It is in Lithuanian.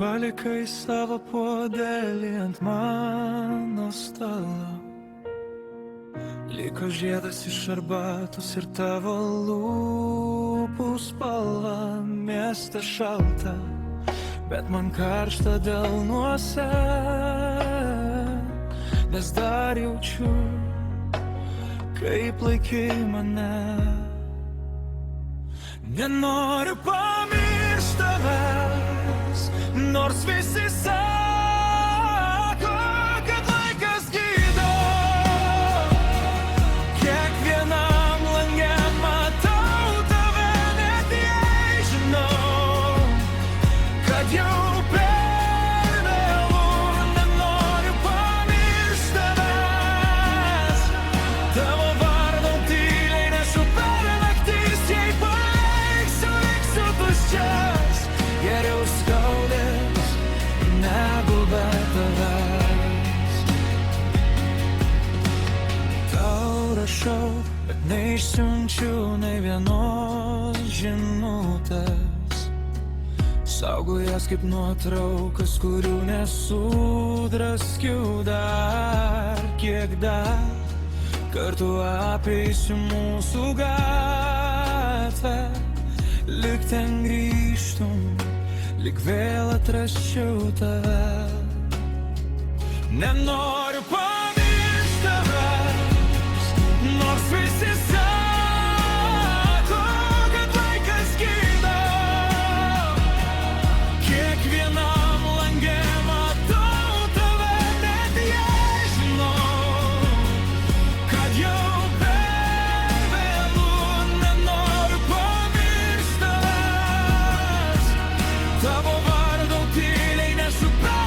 Palikai savo puodelį ant mano stalo, liko žiedas iš arbatos ir tavo lūpų spalva. Mieste šalta, bet man karšta delnuose, nes dar jaučiu, kaip laikai mane. Nenoriu pamiršti tavęs, nors visi sako, kad laikas gydo. Kiekvienam lange matau tave, net jei žinau, kad jau per vėlu. Nenoriu pamiršti tavęs, tavo vardą tyliai nešu per naktis. Jei paliksiu, liksiu tuščias, geriau skaudės negu be tavęs. Tau rašau, bet neišsiunčiu nei vienos žinutės. Saugo jas kaip nuotraukas, kurių nesudraskiau dar. Kiek dar kartų apeisiu mūsų gatvę, lyg ten grįžtum, lyg vėl atrasčiau tave. Nenoriu pamiršti tavęs, nors visi sako, kad laikas gydo. Kiekvienam lange matau tave, net jei žinau, kad jau per vėlu. Nenoriu pamiršti tavęs, tavo vardą tyliai nešu per